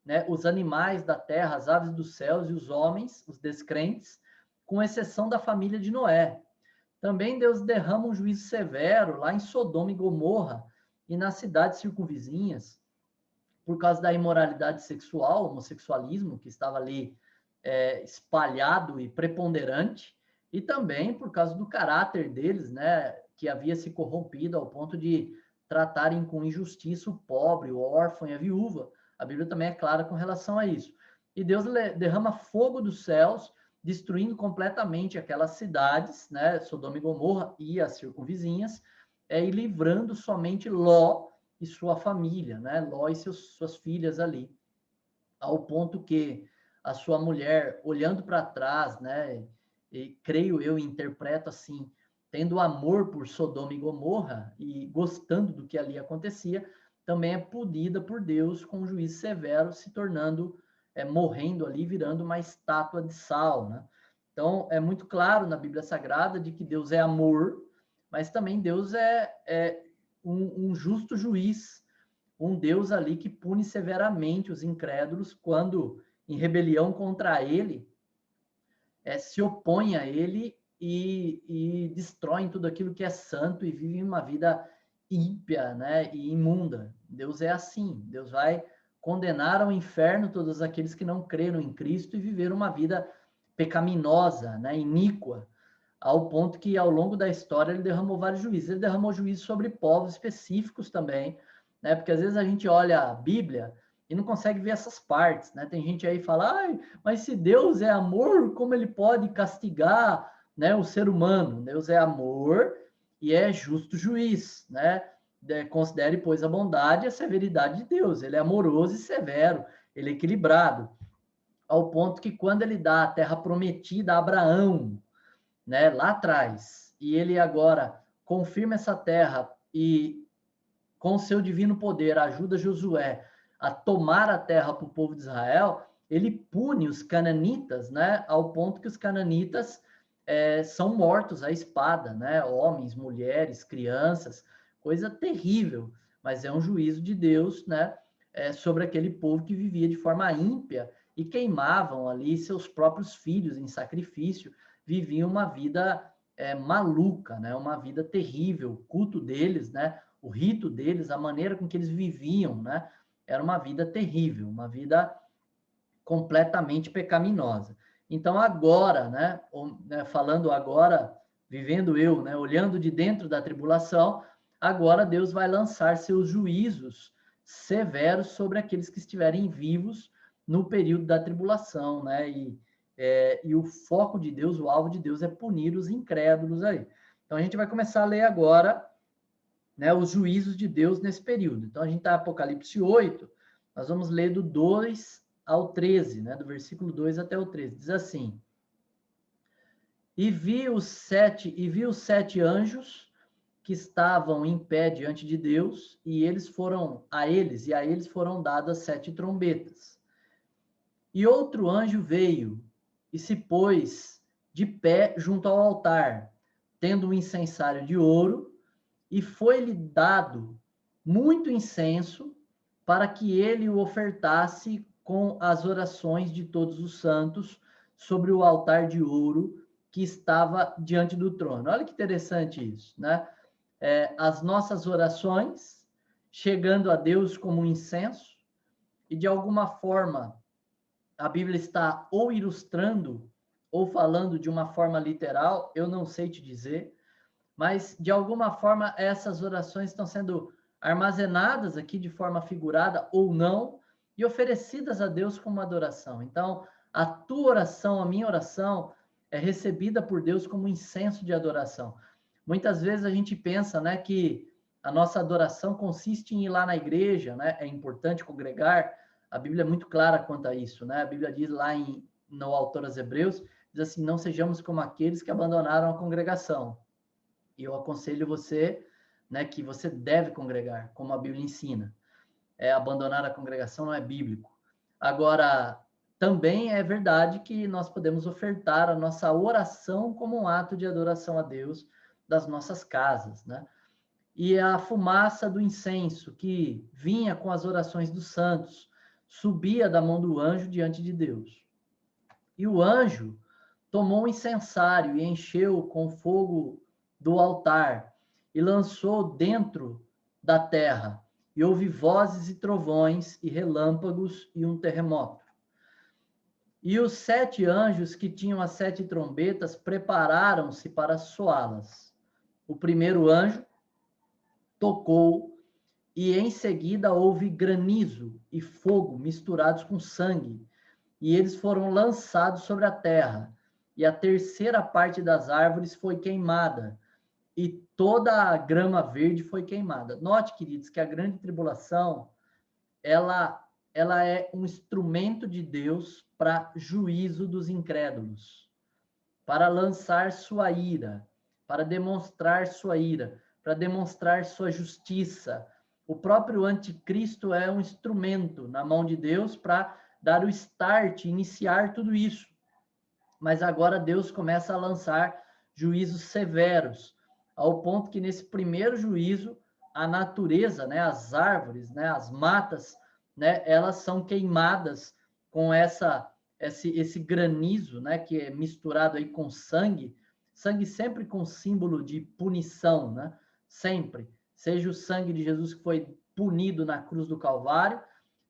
né, os animais da terra, as aves dos céus e os homens, os descrentes, com exceção da família de Noé. Também Deus derrama um juízo severo lá em Sodoma e Gomorra e nas cidades circunvizinhas, por causa da imoralidade sexual, homossexualismo, que estava ali espalhado e preponderante, e também por causa do caráter deles, né, que havia se corrompido ao ponto de tratarem com injustiça o pobre, o órfão e a viúva. A Bíblia também é clara com relação a isso. E Deus derrama fogo dos céus, destruindo completamente aquelas cidades, né, Sodoma e Gomorra e as circunvizinhas, e livrando somente Ló e sua família, né, Ló e suas filhas ali, ao ponto que a sua mulher, olhando para trás, né, e creio eu, interpreto assim, tendo amor por Sodoma e Gomorra e gostando do que ali acontecia, também é punida por Deus com um juízo severo, se tornando, morrendo ali, virando uma estátua de sal, né? Então, é muito claro na Bíblia Sagrada de que Deus é amor, mas também Deus é um justo juiz, um Deus ali que pune severamente os incrédulos quando, em rebelião contra ele, se opõem a ele e destroem tudo aquilo que é santo e vivem uma vida ímpia, né, e imunda. Deus é assim, Deus vai condenar ao inferno todos aqueles que não creram em Cristo e viveram uma vida pecaminosa, né, iníqua, ao ponto que ao longo da história ele derramou vários juízes. Ele derramou juízes sobre povos específicos também, né, porque às vezes a gente olha a Bíblia e não consegue ver essas partes, né? Tem gente aí que fala, mas se Deus é amor, como ele pode castigar, né, o ser humano? Deus é amor e é justo juiz, né? Considere, pois, a bondade e a severidade de Deus. Ele é amoroso e severo, ele é equilibrado, ao ponto que quando ele dá a terra prometida a Abraão, né, lá atrás, e ele agora confirma essa terra e, com seu divino poder, ajuda Josué a tomar a terra para o povo de Israel, ele pune os cananitas, né, ao ponto que os cananitas são mortos à espada, né, homens, mulheres, crianças, coisa terrível, mas é um juízo de Deus, né, sobre aquele povo que vivia de forma ímpia e queimavam ali seus próprios filhos em sacrifício, viviam uma vida maluca, né, uma vida terrível, o culto deles, né, o rito deles, a maneira com que eles viviam, né, era uma vida terrível, uma vida completamente pecaminosa. Então agora, né, falando agora, vivendo eu, né, olhando de dentro da tribulação, agora Deus vai lançar seus juízos severos sobre aqueles que estiverem vivos no período da tribulação, né, e o foco de Deus, o alvo de Deus é punir os incrédulos aí. Então a gente vai começar a ler agora, né, os juízos de Deus nesse período. Então a gente está em Apocalipse 8, nós vamos ler do 2 ao 13, né, do versículo 2 até o 13. Diz assim: E vi os sete anjos que estavam em pé diante de Deus, e a eles foram dadas 7 trombetas. E outro anjo veio e se pôs de pé junto ao altar, tendo um incensário de ouro, e foi-lhe dado muito incenso para que ele o ofertasse com as orações de todos os santos sobre o altar de ouro que estava diante do trono. Olha que interessante isso, né? As nossas orações chegando a Deus como um incenso, e de alguma forma a Bíblia está ou ilustrando ou falando de uma forma literal, eu não sei te dizer, mas de alguma forma essas orações estão sendo armazenadas aqui de forma figurada ou não e oferecidas a Deus como adoração. Então, a tua oração, a minha oração é recebida por Deus como incenso de adoração. Muitas vezes a gente pensa, né, que a nossa adoração consiste em ir lá na igreja, né? É importante congregar. A Bíblia é muito clara quanto a isso, né? A Bíblia diz lá no autor aos Hebreus, diz assim: não sejamos como aqueles que abandonaram a congregação. E eu aconselho você, né, que você deve congregar, como a Bíblia ensina. Abandonar a congregação não é bíblico. Agora, também é verdade que nós podemos ofertar a nossa oração como um ato de adoração a Deus das nossas casas, né? E a fumaça do incenso que vinha com as orações dos santos subia da mão do anjo diante de Deus. E o anjo tomou um incensário e encheu com fogo do altar e lançou dentro da terra. E houve vozes e trovões e relâmpagos e um terremoto. E os 7 anjos que tinham as 7 trombetas prepararam-se para soá-las. O primeiro anjo tocou e em seguida houve granizo e fogo misturados com sangue, e eles foram lançados sobre a terra, e a terceira parte das árvores foi queimada, e toda a grama verde foi queimada. Note, queridos, que a grande tribulação, ela é um instrumento de Deus para juízo dos incrédulos, para lançar sua ira, para demonstrar sua ira, para demonstrar sua justiça. O próprio anticristo é um instrumento na mão de Deus para dar o start, iniciar tudo isso. Mas agora Deus começa a lançar juízos severos, ao ponto que nesse primeiro juízo, a natureza, né, as árvores, né, as matas, né, elas são queimadas com esse granizo, né, que é misturado aí com sangue sempre com símbolo de punição, né, sempre, seja o sangue de Jesus que foi punido na cruz do Calvário,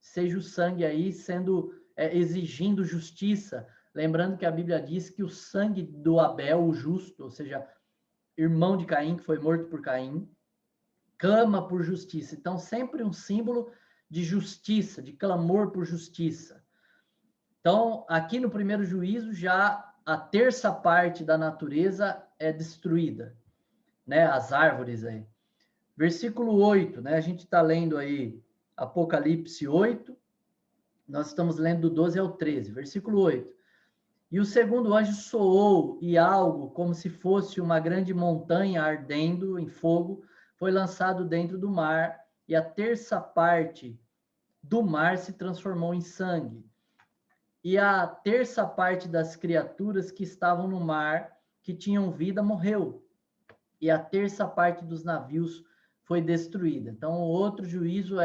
seja o sangue aí sendo exigindo justiça, lembrando que a Bíblia diz que o sangue do Abel, o justo, ou seja, irmão de Caim, que foi morto por Caim, clama por justiça. Então, sempre um símbolo de justiça, de clamor por justiça. Então, aqui no primeiro juízo, já a terça parte da natureza é destruída, né? As árvores aí. Versículo 8, né? A gente está lendo aí Apocalipse 8, nós estamos lendo do 12 ao 13. Versículo 8. E o segundo anjo soou, e algo como se fosse uma grande montanha ardendo em fogo foi lançado dentro do mar, e a terça parte do mar se transformou em sangue. E a terça parte das criaturas que estavam no mar, que tinham vida, morreu. E a terça parte dos navios foi destruída. Então, o outro juízo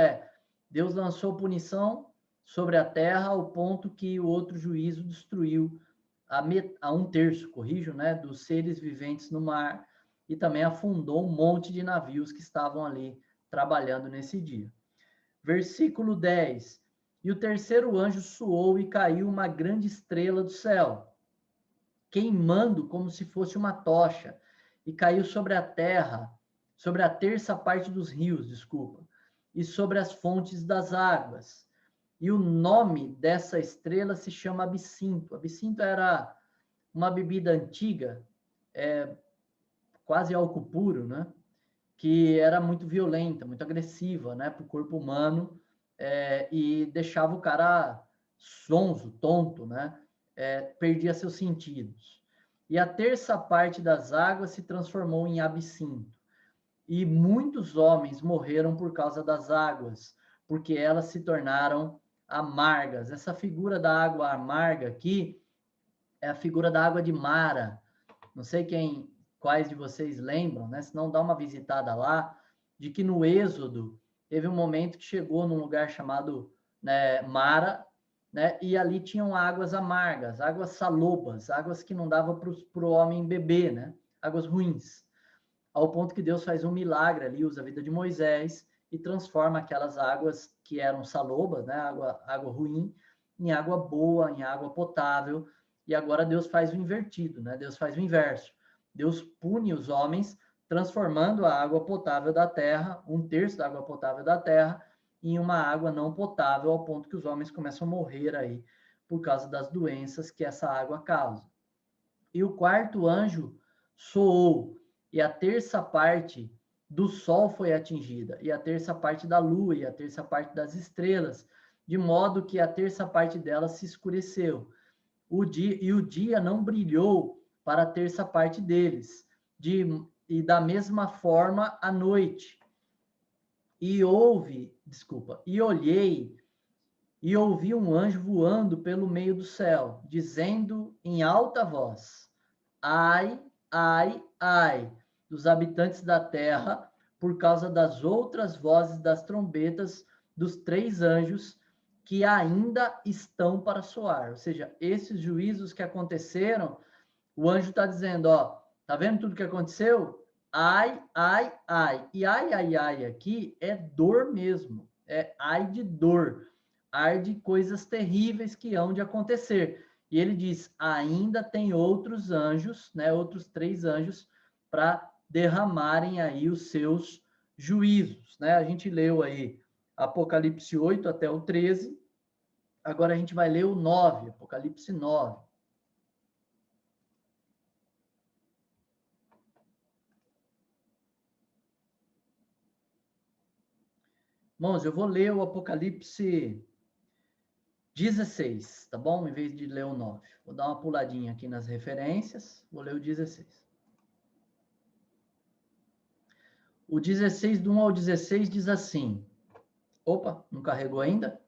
Deus lançou punição sobre a terra ao ponto que o outro juízo destruiu a 1/3, corrijo, né, dos seres viventes no mar, e também afundou um monte de navios que estavam ali trabalhando nesse dia. Versículo 10. E o terceiro anjo soou e caiu uma grande estrela do céu, queimando como se fosse uma tocha, e caiu sobre a terra, sobre a terça parte dos rios, desculpa, e sobre as fontes das águas. E o nome dessa estrela se chama absinto. Absinto era uma bebida antiga, quase álcool puro, né? Que era muito violenta, muito agressiva, né? Para o corpo humano, e deixava o cara sonso, tonto, né? Perdia seus sentidos. E a terça parte das águas se transformou em absinto. E muitos homens morreram por causa das águas, porque elas se tornaram amargas. Essa figura da água amarga aqui é a figura da água de Mara. Não sei quais de vocês lembram, né? Se não, dá uma visitada lá, de que no Êxodo teve um momento que chegou num lugar chamado, né, Mara, né? E ali tinham águas amargas, águas salobas, águas que não dava para o homem beber, né? Águas ruins. Ao ponto que Deus faz um milagre ali, usa a vida de Moisés e transforma aquelas águas que eram salobas, né? Água ruim, em água boa, em água potável. E agora Deus faz o invertido, né? Deus faz o inverso. Deus pune os homens, transformando a água potável da terra, 1/3 da água potável da terra, em uma água não potável, ao ponto que os homens começam a morrer aí por causa das doenças que essa água causa. E o quarto anjo soou, e a terça parte do sol foi atingida, e a terça parte da lua, e a terça parte das estrelas, de modo que a terça parte delas se escureceu. O dia não brilhou para a terça parte deles, e da mesma forma a noite. E olhei, e ouvi um anjo voando pelo meio do céu, dizendo em alta voz: ai, ai, ai, dos habitantes da terra, por causa das outras vozes das trombetas dos 3 anjos que ainda estão para soar. Ou seja, esses juízos que aconteceram, o anjo está dizendo, ó, tá vendo tudo que aconteceu? Ai, ai, ai. E ai, ai, ai aqui é dor mesmo. É ai de dor. Ai de coisas terríveis que hão de acontecer. E ele diz, ainda tem outros anjos, né, outros 3 anjos, para derramarem aí os seus juízos, né? A gente leu aí Apocalipse 8 até o 13, agora a gente vai ler o 9, Apocalipse 9. Irmãos, eu vou ler o Apocalipse 16, tá bom? Em vez de ler o 9. Vou dar uma puladinha aqui nas referências, vou ler o 16. O 16, do 1 ao 16, diz assim... Opa, não carregou ainda?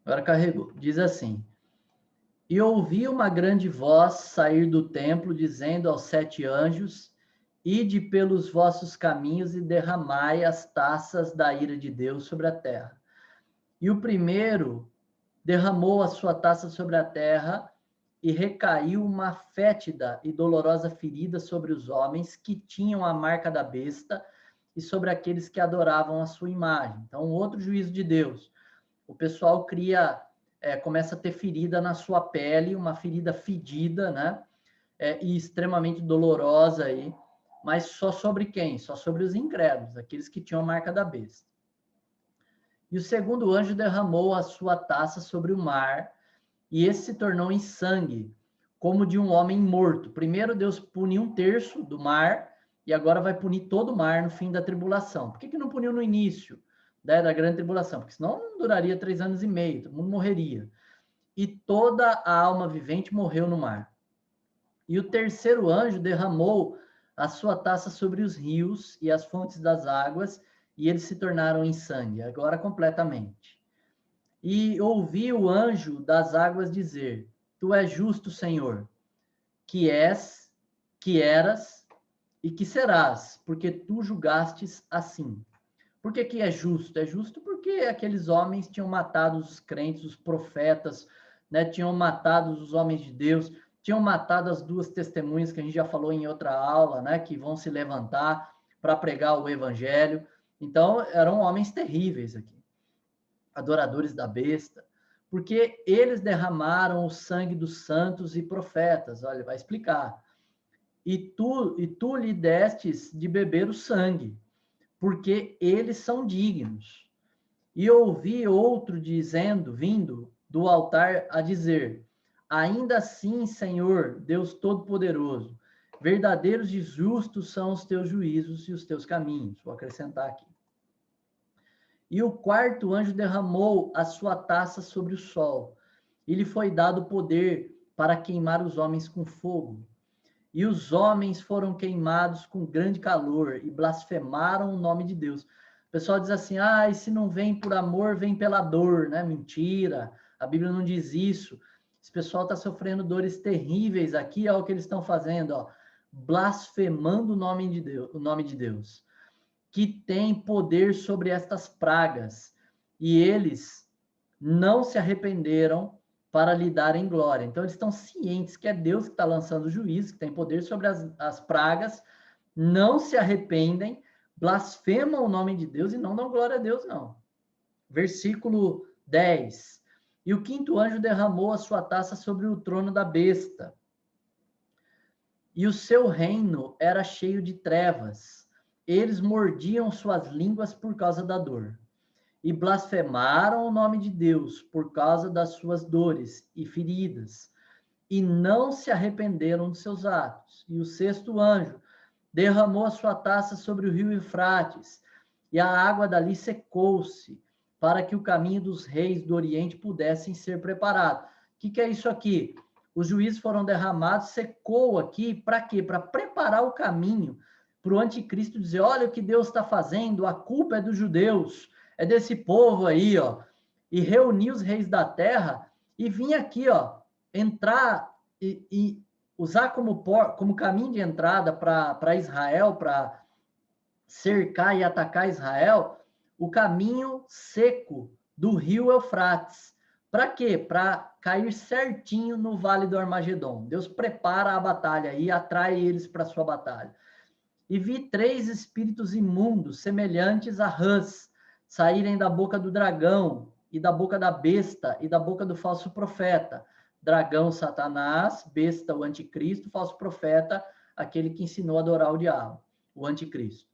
Agora carregou. Diz assim: E ouvi uma grande voz sair do templo, dizendo aos 7 anjos: Ide pelos vossos caminhos e derramai as taças da ira de Deus sobre a terra. E o primeiro derramou a sua taça sobre a terra, e recaiu uma fétida e dolorosa ferida sobre os homens que tinham a marca da besta e sobre aqueles que adoravam a sua imagem. Então, outro juízo de Deus. O pessoal começa a ter ferida na sua pele, uma ferida fedida, né? E extremamente dolorosa aí, mas só sobre quem? Só sobre os incrédulos, aqueles que tinham a marca da besta. E o segundo anjo derramou a sua taça sobre o mar, e esse se tornou em sangue, como de um homem morto. Primeiro Deus puniu 1/3 do mar, e agora vai punir todo o mar no fim da tribulação. Por que não puniu no início, né, da grande tribulação? Porque senão não duraria 3 anos e meio, todo mundo morreria. E toda a alma vivente morreu no mar. E o terceiro anjo derramou a sua taça sobre os rios e as fontes das águas, e eles se tornaram em sangue, agora completamente. E ouvi o anjo das águas dizer: Tu és justo, Senhor, que és, que eras e que serás, porque tu julgastes assim. Por que que é justo? É justo porque aqueles homens tinham matado os crentes, os profetas, né? Tinham matado os homens de Deus, tinham matado as 2 testemunhas que a gente já falou em outra aula, né? Que vão se levantar para pregar o evangelho. Então, eram homens terríveis aqui, adoradores da besta, porque eles derramaram o sangue dos santos e profetas. Olha, vai explicar. E tu lhe destes de beber o sangue, porque eles são dignos. E ouvi outro dizendo, vindo do altar, a dizer: Ainda assim, Senhor, Deus Todo-Poderoso, verdadeiros e justos são os teus juízos e os teus caminhos. Vou acrescentar aqui. E o quarto anjo derramou a sua taça sobre o sol, e lhe foi dado poder para queimar os homens com fogo. E os homens foram queimados com grande calor e blasfemaram o nome de Deus. O pessoal diz assim: e se não vem por amor, vem pela dor, né? Mentira, a Bíblia não diz isso. Esse pessoal está sofrendo dores terríveis aqui, olha o que eles estão fazendo, ó, blasfemando o nome de Deus, que tem poder sobre estas pragas, e eles não se arrependeram para lhe darem glória. Então, eles estão cientes que é Deus que está lançando o juízo, que tem poder sobre as pragas, não se arrependem, blasfemam o nome de Deus e não dão glória a Deus, não. Versículo 10. E o quinto anjo derramou a sua taça sobre o trono da besta, e o seu reino era cheio de trevas. Eles mordiam suas línguas por causa da dor. E blasfemaram o nome de Deus por causa das suas dores e feridas, e não se arrependeram de seus atos. E o sexto anjo derramou a sua taça sobre o rio Eufrates, e a água dali secou-se, para que o caminho dos reis do Oriente pudessem ser preparado. O que é isso aqui? Os juízes foram derramados, secou aqui, para quê? Para preparar o caminho para o anticristo dizer: olha o que Deus está fazendo, a culpa é dos judeus, é desse povo aí, ó, e reunir os reis da terra e vir aqui, ó, entrar e usar como caminho de entrada para Israel, para cercar e atacar Israel, o caminho seco do rio Eufrates. Para quê? Para cair certinho no Vale do Armagedon. Deus prepara a batalha e atrai eles para a sua batalha. E vi 3 espíritos imundos, semelhantes a rãs, saírem da boca do dragão, e da boca da besta, e da boca do falso profeta. Dragão, Satanás, besta, o anticristo, falso profeta, aquele que ensinou a adorar o diabo, o anticristo.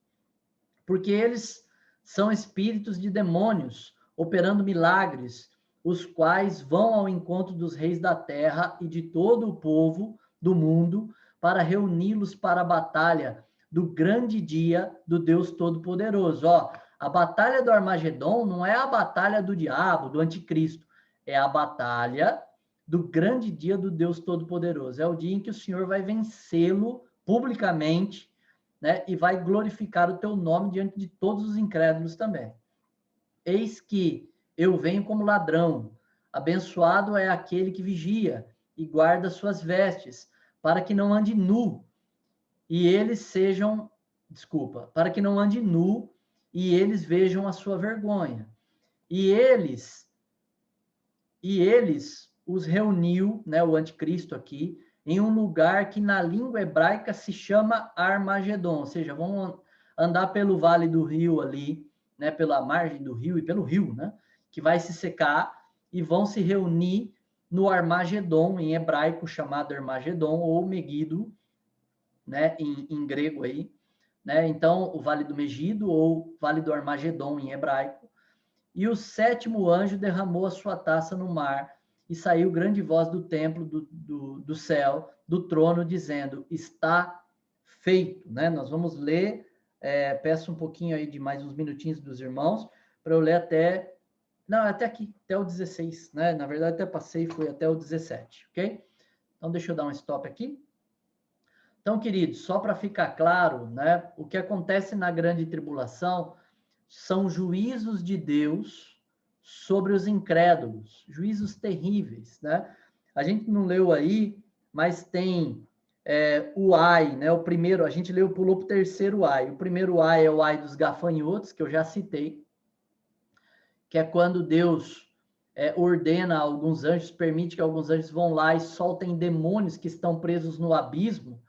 Porque eles são espíritos de demônios, operando milagres, os quais vão ao encontro dos reis da terra e de todo o povo do mundo, para reuni-los para a batalha do grande dia do Deus Todo-Poderoso. Ó, a batalha do Armagedon não é a batalha do diabo, do anticristo, é a batalha do grande dia do Deus Todo-Poderoso. É o dia em que o Senhor vai vencê-lo publicamente, né, e vai glorificar o teu nome diante de todos os incrédulos também. Eis que eu venho como ladrão, abençoado é aquele que vigia e guarda suas vestes, para que não ande nu, e eles sejam, para que não ande nu, e eles vejam a sua vergonha. E eles os reuniu, né, o anticristo aqui, em um lugar que na língua hebraica se chama Armagedon, ou seja, vão andar pelo vale do rio ali, né, pela margem do rio e pelo rio, né, que vai se secar, e vão se reunir no Armagedon, em hebraico chamado Armagedon, ou Megido, né, em grego aí, né, então o vale do Megido, ou vale do Armagedon em hebraico. E o 7º anjo derramou a sua taça no mar, e saiu grande voz do templo do céu, do trono, dizendo, está feito. Né? Nós vamos ler, peço um pouquinho aí de mais uns minutinhos dos irmãos, para eu ler até aqui, até o 16, né? Na verdade, até passei, foi até o 17, ok? Então, deixa eu dar um stop aqui. Então, queridos, só para ficar claro, né? O que acontece na grande tribulação são juízos de Deus sobre os incrédulos, juízos terríveis, né? A gente não leu aí, mas tem o ai, né? O primeiro, a gente pulou para o terceiro ai. O primeiro ai é o ai dos gafanhotos, que eu já citei, que é quando Deus ordena a alguns anjos, permite que alguns anjos vão lá e soltem demônios que estão presos no abismo,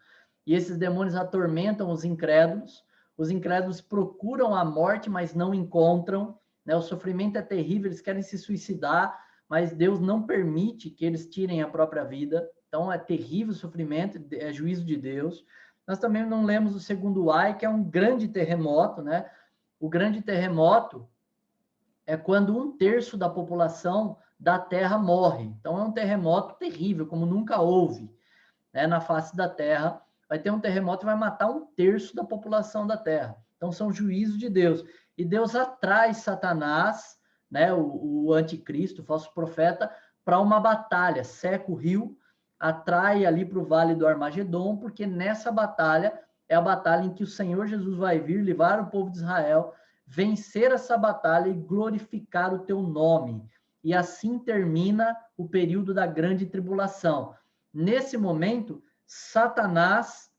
e esses demônios atormentam os incrédulos procuram a morte, mas não encontram, né? O sofrimento é terrível, eles querem se suicidar, mas Deus não permite que eles tirem a própria vida, então é terrível o sofrimento, é juízo de Deus. Nós também não lemos o segundo ai, que é um grande terremoto, né? O grande terremoto é quando 1/3 da população da Terra morre, então é um terremoto terrível, como nunca houve, né, na face da Terra. Vai ter um terremoto e vai matar 1/3 da população da Terra. Então, são juízos de Deus. E Deus atrai Satanás, né, o anticristo, o falso profeta, para uma batalha. Seca o rio, atrai ali para o Vale do Armagedon, porque nessa batalha é a batalha em que o Senhor Jesus vai vir, levar o povo de Israel, vencer essa batalha e glorificar o teu nome. E assim termina o período da grande tribulação. Nesse momento, Satanás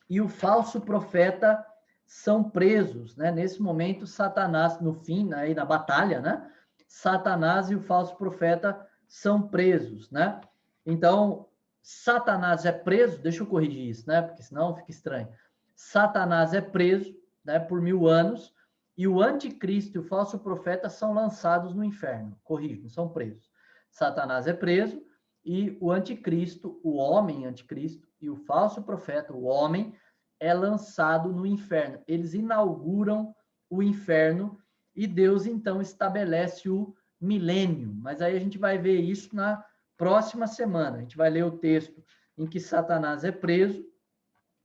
e o falso profeta são presos, né? Nesse momento, Satanás, no fim, aí na batalha, né? Satanás e o falso profeta são presos, né? Então, Satanás é preso, deixa eu corrigir isso, né? Porque senão fica estranho. Satanás é preso, né, por 1000 anos, e o anticristo e o falso profeta são lançados no inferno. Corrijo, são presos. Satanás é preso, e o anticristo, o homem anticristo, e o falso profeta, o homem, é lançado no inferno. Eles inauguram o inferno e Deus, então, estabelece o milênio. Mas aí a gente vai ver isso na próxima semana. A gente vai ler o texto em que Satanás é preso,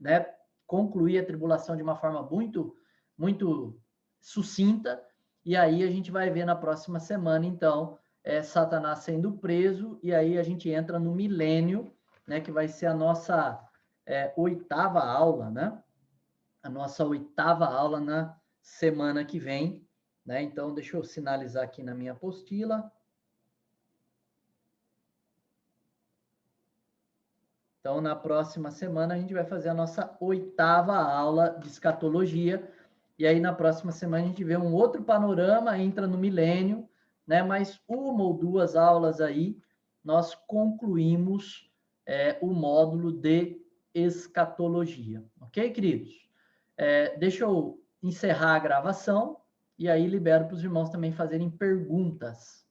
né? Concluir a tribulação de uma forma muito, muito sucinta. E aí a gente vai ver na próxima semana, então, Satanás sendo preso, e aí a gente entra no milênio, né, que vai ser a nossa 8ª aula, né? A nossa 8ª aula na semana que vem, né? Então, deixa eu sinalizar aqui na minha apostila. Então, na próxima semana, a gente vai fazer a nossa 8ª aula de escatologia. E aí, na próxima semana, a gente vê um outro panorama, entra no milênio, né? Mas uma ou duas aulas aí, nós concluímos o módulo de escatologia. Ok, queridos? Deixa eu encerrar a gravação e aí libero para os irmãos também fazerem perguntas.